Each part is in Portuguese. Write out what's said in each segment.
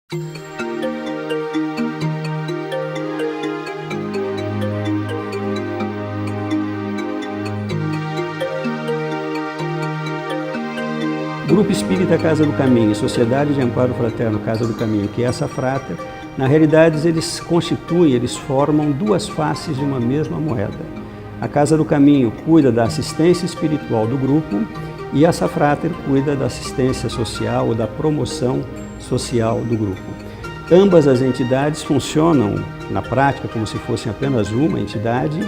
Grupo Espírita Casa do Caminho, Sociedade de Amparo Fraterno Casa do Caminho, que é essa frater, na realidade eles constituem, eles formam duas faces de uma mesma moeda. A Casa do Caminho cuida da assistência espiritual do grupo e essa frater cuida da assistência social ou da promoção social do grupo. Ambas as entidades funcionam na prática como se fossem apenas uma entidade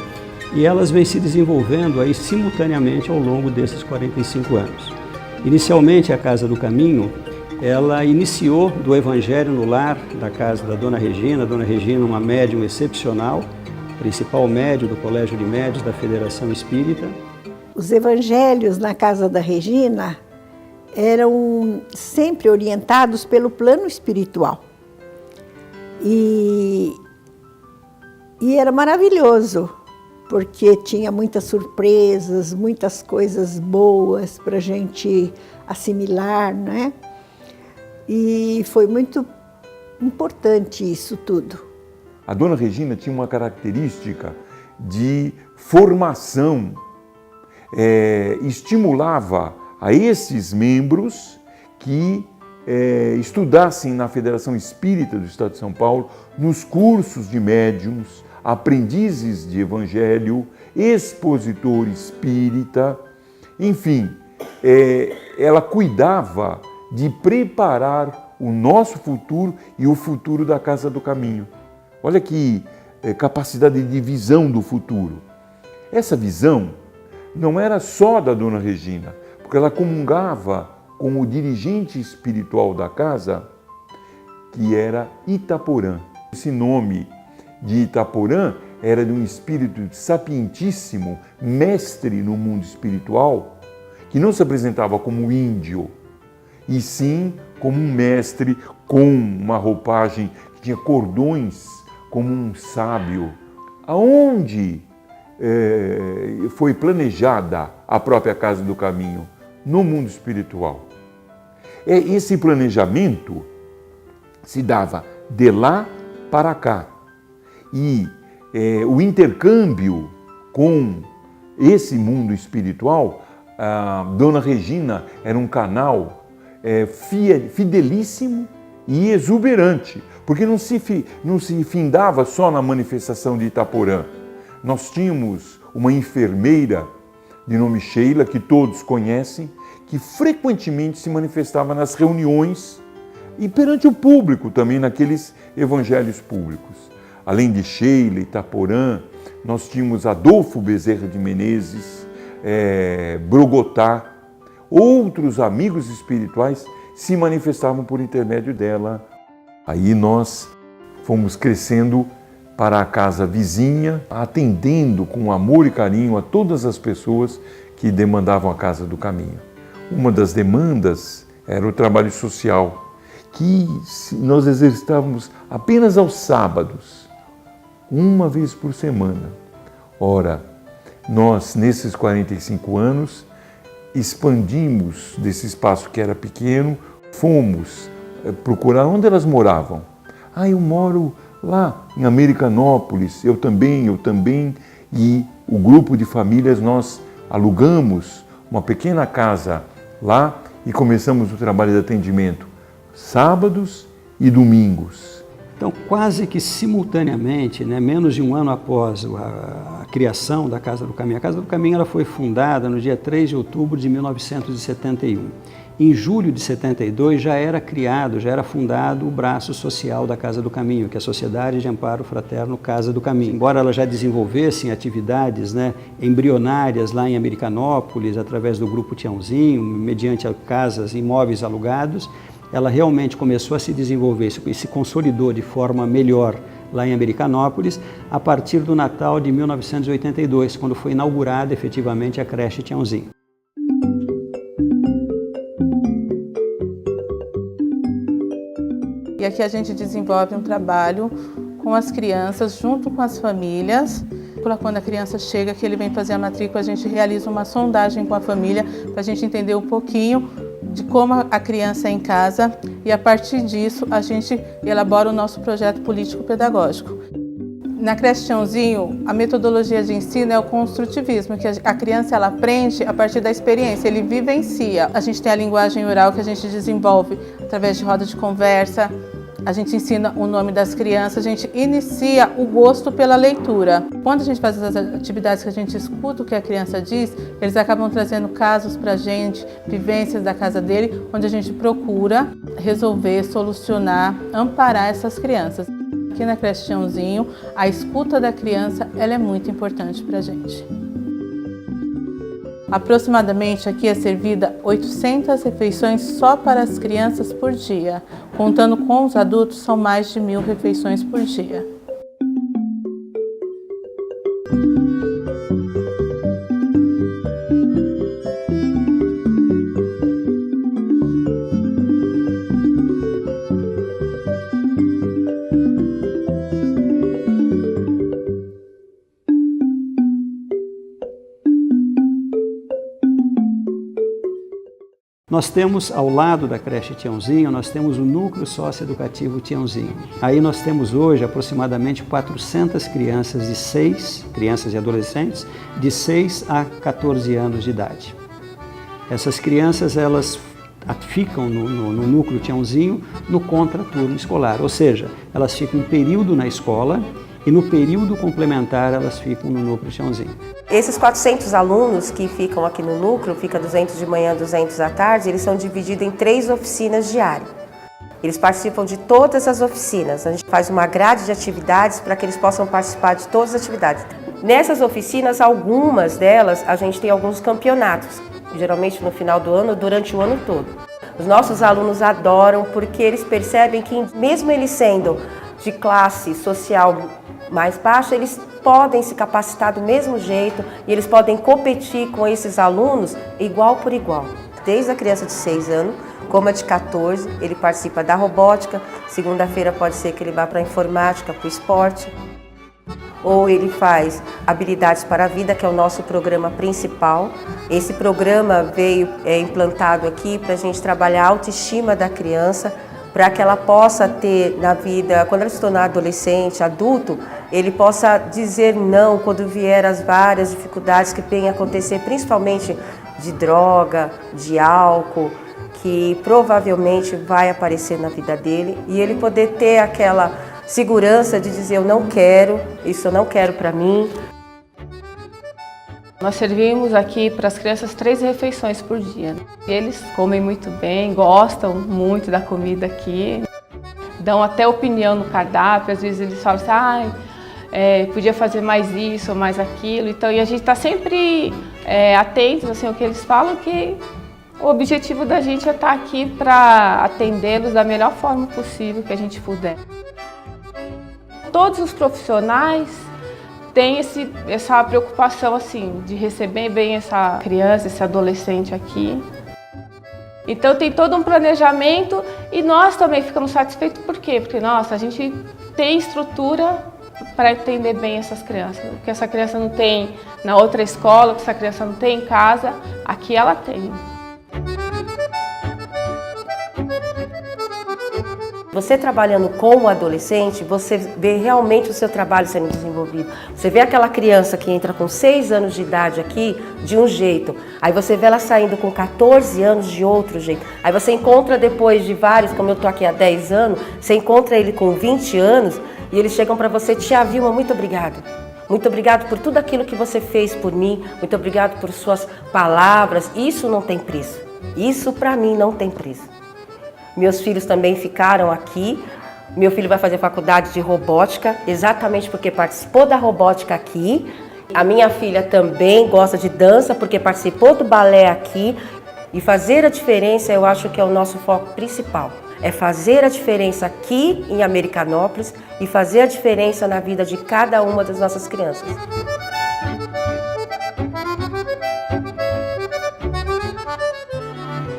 e elas vêm se desenvolvendo aí simultaneamente ao longo desses 45 anos. Inicialmente, a Casa do Caminho, ela iniciou do Evangelho no Lar, da casa da Dona Regina. Dona Regina, uma médium excepcional, principal médium do Colégio de Médiuns da Federação Espírita. Os evangelhos na Casa da Regina eram sempre orientados pelo plano espiritual. E era maravilhoso, porque tinha muitas surpresas, muitas coisas boas para a gente assimilar, né? E foi muito importante isso tudo. A Dona Regina tinha uma característica de formação, estimulava a esses membros que estudassem na Federação Espírita do Estado de São Paulo, nos cursos de médiuns, aprendizes de evangelho, expositor espírita, enfim, ela cuidava de preparar o nosso futuro e o futuro da Casa do Caminho. Olha que capacidade de visão do futuro. Essa visão não era só da Dona Regina, porque ela comungava com o dirigente espiritual da casa, que era Itaporã. Esse nome de Itaporã era de um espírito sapientíssimo, mestre no mundo espiritual, que não se apresentava como índio, e sim como um mestre com uma roupagem que tinha cordões, como um sábio. Aonde foi planejada a própria Casa do Caminho? No mundo espiritual. Esse planejamento se dava de lá para cá. E o intercâmbio com esse mundo espiritual, a Dona Regina era um canal fidelíssimo e exuberante, porque não se findava só na manifestação de Itaporã. Nós tínhamos uma enfermeira de nome Sheila, que todos conhecem, que frequentemente se manifestava nas reuniões e perante o público também, naqueles evangelhos públicos. Além de Sheila, Itaporã, nós tínhamos Adolfo Bezerra de Menezes, Brogotá, outros amigos espirituais se manifestavam por intermédio dela. Aí nós fomos crescendo para a casa vizinha, atendendo com amor e carinho a todas as pessoas que demandavam a Casa do Caminho. Uma das demandas era o trabalho social, que nós exercitávamos apenas aos sábados, uma vez por semana. Ora, nós, nesses 45 anos, expandimos desse espaço que era pequeno, fomos procurar onde elas moravam. Eu moro lá em Americanópolis, eu também, e o grupo de famílias nós alugamos uma pequena casa lá e começamos o trabalho de atendimento sábados e domingos. Então, quase que simultaneamente, menos de um ano após a criação da Casa do Caminho, a Casa do Caminho ela foi fundada no dia 3 de outubro de 1971. Em julho de 72 já era fundado o braço social da Casa do Caminho, que é a Sociedade de Amparo Fraterno Casa do Caminho. Embora ela já desenvolvesse atividades embrionárias lá em Americanópolis, através do Grupo Tiãozinho, mediante casas, imóveis alugados, ela realmente começou a se desenvolver e se consolidou de forma melhor lá em Americanópolis a partir do Natal de 1982, quando foi inaugurada efetivamente a creche Tiãozinho. E aqui a gente desenvolve um trabalho com as crianças, junto com as famílias. Quando a criança chega, que ele vem fazer a matrícula, a gente realiza uma sondagem com a família para a gente entender um pouquinho de como a criança é em casa e a partir disso a gente elabora o nosso projeto político-pedagógico. Na creche Tiãozinho, a metodologia de ensino é o construtivismo, que a criança ela aprende a partir da experiência, ele vivencia. A gente tem a linguagem oral que a gente desenvolve através de roda de conversa, a gente ensina o nome das crianças, a gente inicia o gosto pela leitura. Quando a gente faz as atividades que a gente escuta o que a criança diz, eles acabam trazendo casos para a gente, vivências da casa dele, onde a gente procura resolver, solucionar, amparar essas crianças. Aqui na creche Tiãozinho, a escuta da criança ela é muito importante para a gente. Aproximadamente aqui é servida 800 refeições só para as crianças por dia. Contando com os adultos, são mais de 1000 refeições por dia. Nós temos, ao lado da creche Tiãozinho, nós temos o Núcleo Socioeducativo Tiãozinho. Aí nós temos hoje aproximadamente 400 crianças e adolescentes, de 6 a 14 anos de idade. Essas crianças, elas ficam no Núcleo Tiãozinho no contraturno escolar, ou seja, elas ficam um período na escola e no período complementar elas ficam no Núcleo Tiãozinho. Esses 400 alunos que ficam aqui no núcleo, fica 200 de manhã, 200 à tarde, eles são divididos em 3 oficinas diárias. Eles participam de todas as oficinas. A gente faz uma grade de atividades para que eles possam participar de todas as atividades. Nessas oficinas, algumas delas, a gente tem alguns campeonatos, geralmente no final do ano, durante o ano todo. Os nossos alunos adoram porque eles percebem que, mesmo eles sendo de classe social mais baixa, eles podem se capacitar do mesmo jeito e eles podem competir com esses alunos igual por igual. Desde a criança de 6 anos, como a de 14, ele participa da robótica, segunda-feira pode ser que ele vá para a informática, para o esporte, ou ele faz habilidades para a vida, que é o nosso programa principal. Esse programa veio implantado aqui para a gente trabalhar a autoestima da criança, para que ela possa ter na vida, quando ela se tornar adolescente, adulto, ele possa dizer não quando vier as várias dificuldades que vêm acontecer, principalmente de droga, de álcool, que provavelmente vai aparecer na vida dele, e ele poder ter aquela segurança de dizer eu não quero, isso eu não quero para mim. Nós servimos aqui para as crianças 3 refeições por dia. Eles comem muito bem, gostam muito da comida aqui, dão até opinião no cardápio, às vezes eles falam assim, podia fazer mais isso ou mais aquilo. Então, e a gente está sempre atentos assim, ao que eles falam, que o objetivo da gente é estar aqui para atendê-los da melhor forma possível que a gente puder. Todos os profissionais tem essa preocupação assim, de receber bem essa criança, esse adolescente aqui. Então tem todo um planejamento e nós também ficamos satisfeitos. Por quê? Porque, nossa, a gente tem estrutura para atender bem essas crianças. O que essa criança não tem na outra escola, o que essa criança não tem em casa, aqui ela tem. Você trabalhando com o adolescente, você vê realmente o seu trabalho sendo desenvolvido. Você vê aquela criança que entra com 6 anos de idade aqui de um jeito, aí você vê ela saindo com 14 anos de outro jeito. Aí você encontra depois de vários, como eu estou aqui há 10 anos, você encontra ele com 20 anos e eles chegam para você, tia Vilma, muito obrigado. Muito obrigado por tudo aquilo que você fez por mim, muito obrigado por suas palavras. Isso não tem preço. Isso para mim não tem preço. Meus filhos também ficaram aqui. Meu filho vai fazer faculdade de robótica, exatamente porque participou da robótica aqui. A minha filha também gosta de dança, porque participou do balé aqui. E fazer a diferença, eu acho que é o nosso foco principal. É fazer a diferença aqui em Americanópolis e fazer a diferença na vida de cada uma das nossas crianças.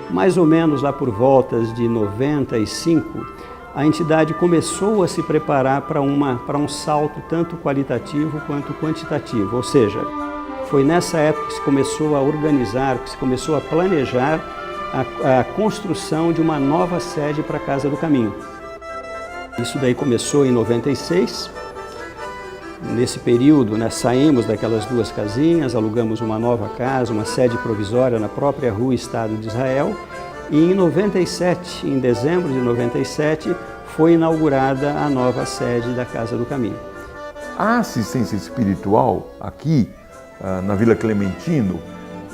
Mais ou menos lá por voltas de 95, a entidade começou a se preparar para um salto tanto qualitativo quanto quantitativo. Ou seja, foi nessa época que se começou a organizar, que se começou a planejar a construção de uma nova sede para a Casa do Caminho. Isso daí começou em 96. Nesse período, saímos daquelas duas casinhas, alugamos uma nova casa, uma sede provisória na própria Rua Estado de Israel. E em 97, em dezembro de 97, foi inaugurada a nova sede da Casa do Caminho. A assistência espiritual aqui na Vila Clementino,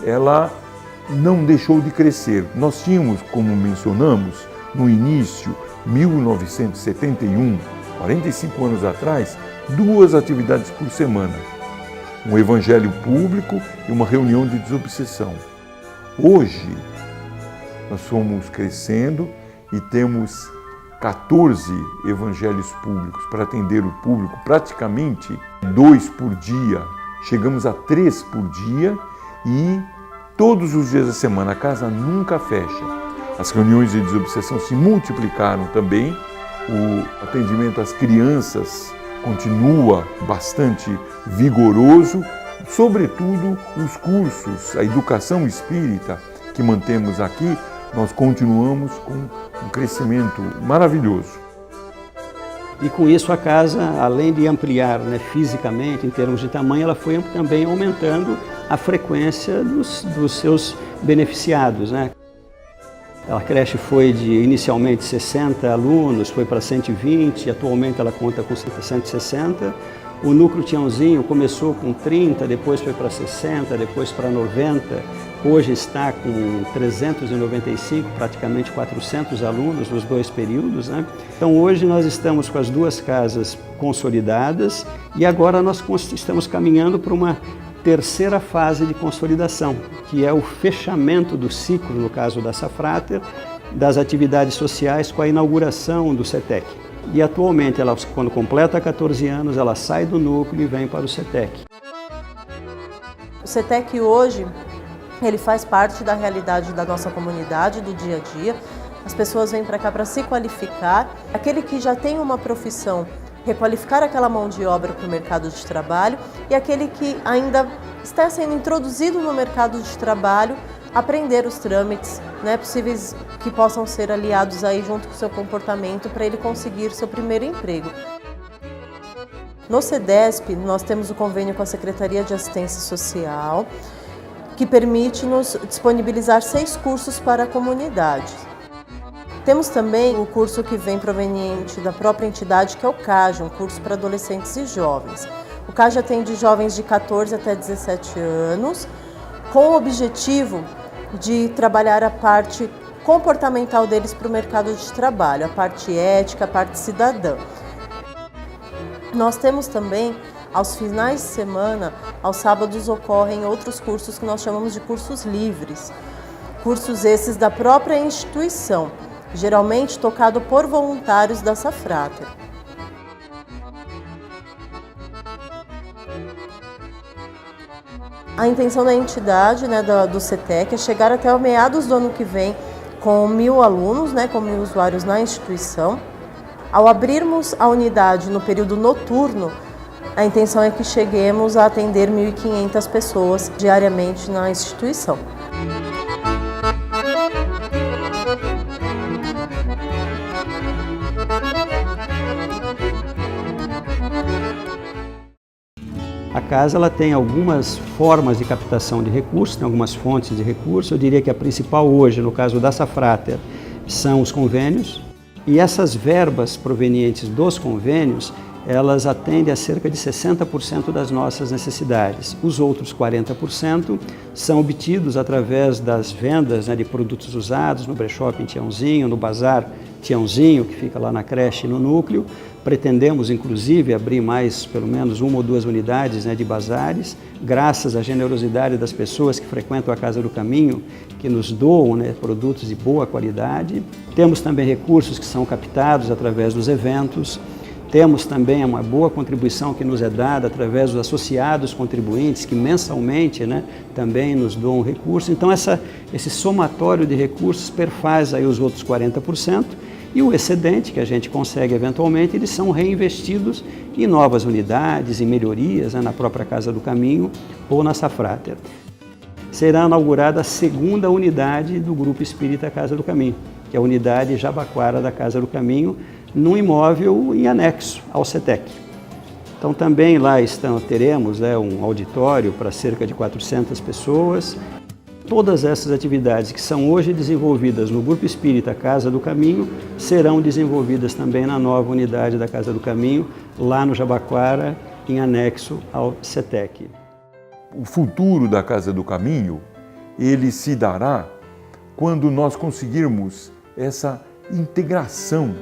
ela não deixou de crescer. Nós tínhamos, como mencionamos, no início, 1971, 45 anos atrás, 2 atividades por semana. Um evangelho público e uma reunião de desobsessão. Hoje, nós fomos crescendo e temos 14 evangelhos públicos para atender o público, praticamente 2 por dia. Chegamos a 3 por dia e todos os dias da semana a casa nunca fecha. As reuniões de desobsessão se multiplicaram também, o atendimento às crianças continua bastante vigoroso, sobretudo os cursos, a educação espírita que mantemos aqui, nós continuamos com um crescimento maravilhoso. E com isso a casa, além de ampliar fisicamente, em termos de tamanho, ela foi também aumentando a frequência dos seus beneficiados. A creche foi de inicialmente 60 alunos, foi para 120, atualmente ela conta com 160. O núcleo Tiãozinho começou com 30, depois foi para 60, depois para 90. Hoje está com 395, praticamente 400 alunos nos 2 períodos. Então hoje nós estamos com as 2 casas consolidadas e agora nós estamos caminhando para uma terceira fase de consolidação, que é o fechamento do ciclo, no caso da Safrater, das atividades sociais com a inauguração do CETEC. E atualmente, ela, quando completa 14 anos, ela sai do núcleo e vem para o CETEC. O CETEC hoje, ele faz parte da realidade da nossa comunidade, do dia a dia. As pessoas vêm para cá para se qualificar. Aquele que já tem uma profissão, requalificar aquela mão de obra para o mercado de trabalho, e aquele que ainda está sendo introduzido no mercado de trabalho, aprender os trâmites possíveis que possam ser aliados aí junto com o seu comportamento para ele conseguir seu primeiro emprego. No CEDESP, nós temos o convênio com a Secretaria de Assistência Social, que permite-nos disponibilizar 6 cursos para a comunidade. Temos também o curso que vem proveniente da própria entidade, que é o CAJ, um curso para adolescentes e jovens. O CAJ atende jovens de 14 até 17 anos, com o objetivo de trabalhar a parte comportamental deles para o mercado de trabalho, a parte ética, a parte cidadã. Nós temos também, aos finais de semana, aos sábados, ocorrem outros cursos que nós chamamos de cursos livres. Cursos esses da própria instituição, geralmente tocado por voluntários da Safrater. A intenção da entidade, do CETEC, é chegar até o meados do ano que vem com 1.000 alunos, com 1.000 usuários na instituição. Ao abrirmos a unidade no período noturno, a intenção é que cheguemos a atender 1.500 pessoas diariamente na instituição. A casa ela tem algumas formas de captação de recursos, tem algumas fontes de recursos. Eu diria que a principal hoje, no caso da Safrater, são os convênios. E essas verbas provenientes dos convênios, elas atendem a cerca de 60% das nossas necessidades. Os outros 40% são obtidos através das vendas de produtos usados no brechó em Tiãozinho, no bazar Tiãozinho, que fica lá na creche no núcleo. Pretendemos, inclusive, abrir mais, pelo menos 1 ou 2 unidades de bazares, graças à generosidade das pessoas que frequentam a Casa do Caminho, que nos doam produtos de boa qualidade. Temos também recursos que são captados através dos eventos. Temos também uma boa contribuição que nos é dada através dos associados contribuintes, que mensalmente também nos doam recursos. Então, esse somatório de recursos perfaz aí os outros 40%. E o excedente que a gente consegue eventualmente, eles são reinvestidos em novas unidades, em melhorias na própria Casa do Caminho ou na Safrater. será inaugurada a segunda unidade do Grupo Espírita Casa do Caminho, que é a unidade Jabaquara da Casa do Caminho, num imóvel em anexo ao CETEC. Então também lá teremos um auditório para cerca de 400 pessoas. Todas essas atividades que são hoje desenvolvidas no Grupo Espírita Casa do Caminho serão desenvolvidas também na nova unidade da Casa do Caminho, lá no Jabaquara, em anexo ao CETEC. O futuro da Casa do Caminho, ele se dará quando nós conseguirmos essa integração.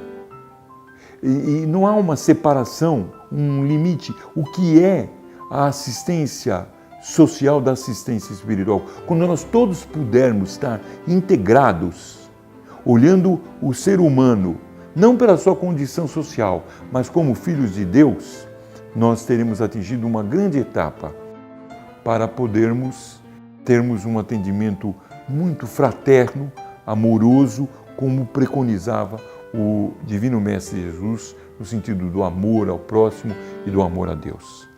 E não há uma separação, um limite. O que é a assistência social da assistência espiritual? Quando nós todos pudermos estar integrados, olhando o ser humano, não pela sua condição social, mas como filhos de Deus, nós teremos atingido uma grande etapa para podermos termos um atendimento muito fraterno, amoroso, como preconizava o Divino Mestre Jesus, no sentido do amor ao próximo e do amor a Deus.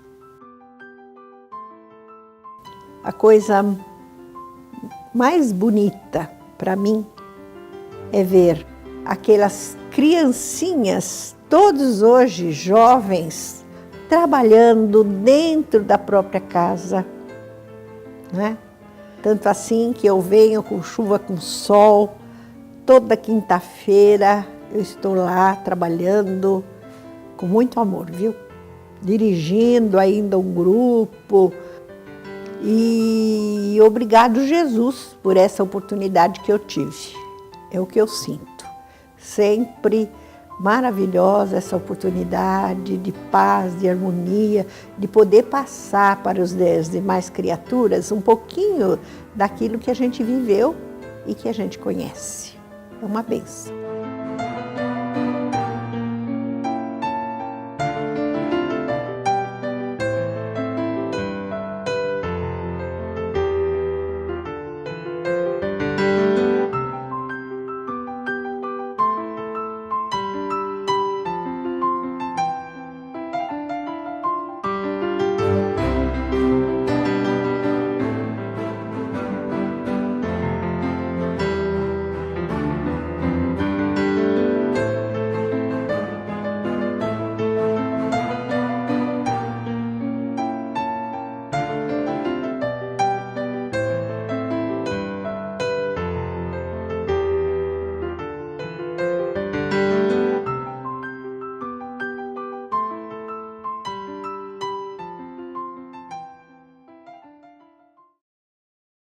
A coisa mais bonita para mim é ver aquelas criancinhas, todos hoje jovens, trabalhando dentro da própria casa, né? Tanto assim que eu venho com chuva, com sol, toda quinta-feira eu estou lá trabalhando com muito amor, viu? Dirigindo ainda um grupo. E obrigado, Jesus, por essa oportunidade que eu tive. É o que eu sinto. Sempre maravilhosa essa oportunidade de paz, de harmonia, de poder passar para as demais criaturas um pouquinho daquilo que a gente viveu e que a gente conhece. É uma bênção.